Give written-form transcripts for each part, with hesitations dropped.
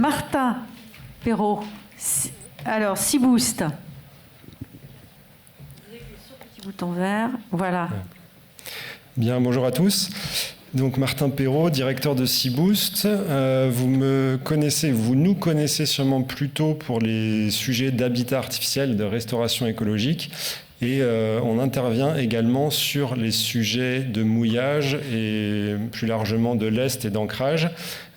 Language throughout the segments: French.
Martin Perrault. Alors, Seaboost. Petit bouton vert. Voilà. Bien, bonjour à tous. Donc Martin Perrault, directeur de Seaboost. Vous nous connaissez sûrement plutôt pour les sujets d'habitat artificiel, de restauration écologique. Et on intervient également sur les sujets de mouillage et plus largement de lest et d'ancrage,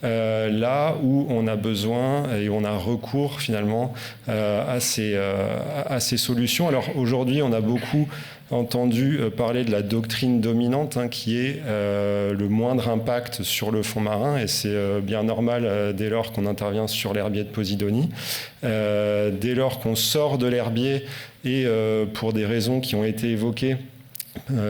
là où on a besoin et on a recours finalement à ces solutions. Alors aujourd'hui, on a beaucoup entendu parler de la doctrine dominante qui est le moindre impact sur le fond marin, et c'est bien normal dès lors qu'on intervient sur l'herbier de Posidonie. Dès lors qu'on sort de l'herbier, et pour des raisons qui ont été évoquées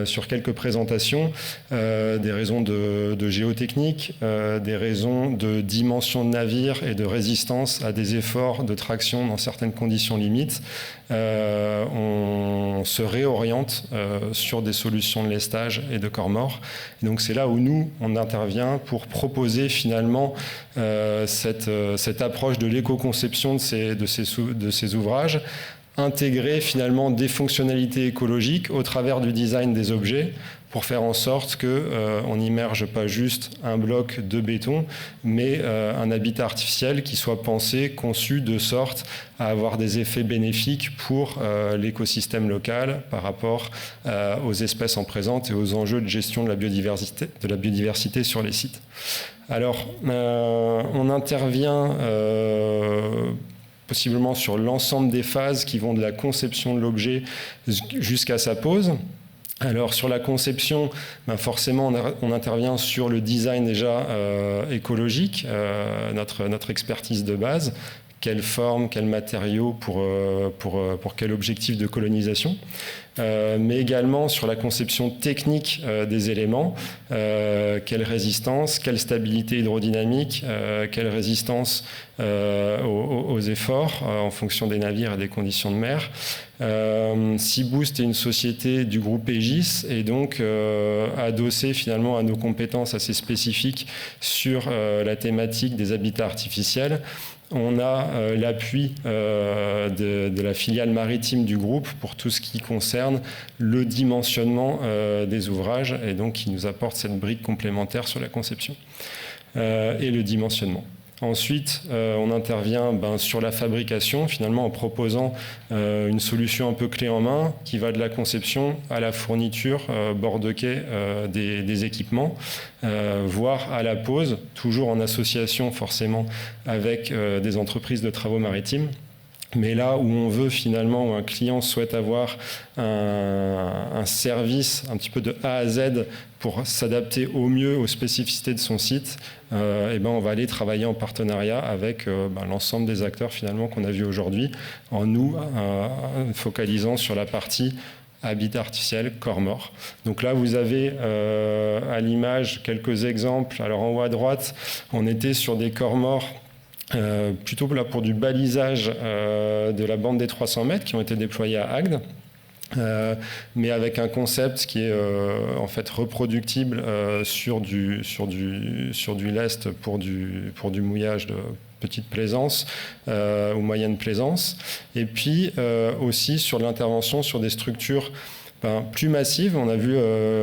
sur quelques présentations, des raisons de géotechnique, des raisons de dimension de navire et de résistance à des efforts de traction dans certaines conditions limites, on se réoriente sur des solutions de lestage et de corps mort. Et donc c'est là où nous, on intervient pour proposer finalement cette approche de l'éco-conception de ces ouvrages, intégrer finalement des fonctionnalités écologiques au travers du design des objets pour faire en sorte qu'on n'immerge pas juste un bloc de béton, mais un habitat artificiel qui soit pensé, conçu de sorte à avoir des effets bénéfiques pour l'écosystème local par rapport aux espèces en présence et aux enjeux de gestion de la biodiversité sur les sites. Alors, on intervient possiblement sur l'ensemble des phases qui vont de la conception de l'objet jusqu'à sa pose. Alors sur la conception, forcément on intervient sur le design déjà écologique, notre expertise de base, quelle forme, quel matériau pour quel objectif de colonisation, mais également sur la conception technique des éléments, quelle résistance, quelle stabilité hydrodynamique, quelle résistance aux efforts en fonction des navires et des conditions de mer. Seaboost est une société du groupe Aegis et donc adossée finalement à nos compétences assez spécifiques sur la thématique des habitats artificiels. On a l'appui de la filiale maritime du groupe pour tout ce qui concerne le dimensionnement des ouvrages et donc qui nous apporte cette brique complémentaire sur la conception et le dimensionnement. Ensuite, on intervient sur la fabrication, finalement en proposant une solution un peu clé en main qui va de la conception à la fourniture bord de quai des équipements, voire à la pose, toujours en association forcément avec des entreprises de travaux maritimes. Mais là où on veut finalement, où un client souhaite avoir un service un petit peu de A à Z pour s'adapter au mieux aux spécificités de son site, on va aller travailler en partenariat avec l'ensemble des acteurs finalement qu'on a vu aujourd'hui, en nous focalisant sur la partie habitat artificiel, corps mort. Donc là, vous avez à l'image quelques exemples. Alors en haut à droite, on était sur des corps morts plutôt là pour du balisage de la bande des 300 mètres qui ont été déployés à Agde, mais avec un concept qui est en fait reproductible sur du lest pour du mouillage de petite plaisance ou moyenne plaisance, et puis aussi sur l'intervention sur des structures plus massive. On a vu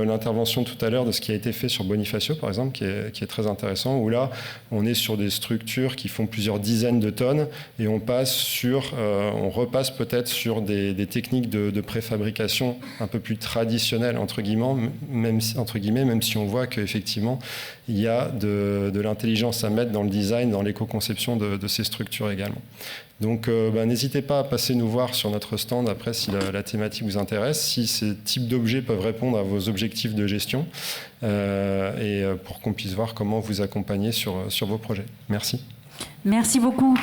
l'intervention tout à l'heure de ce qui a été fait sur Bonifacio, par exemple, qui est très intéressant, où là, on est sur des structures qui font plusieurs dizaines de tonnes et on repasse peut-être sur des techniques de préfabrication un peu plus traditionnelles, entre guillemets, même si on voit qu'effectivement, il y a de l'intelligence à mettre dans le design, dans l'éco-conception de ces structures également. Donc n'hésitez pas à passer nous voir sur notre stand après si la thématique vous intéresse, si ces types d'objets peuvent répondre à vos objectifs de gestion et pour qu'on puisse voir comment vous accompagner sur vos projets. Merci. Merci beaucoup.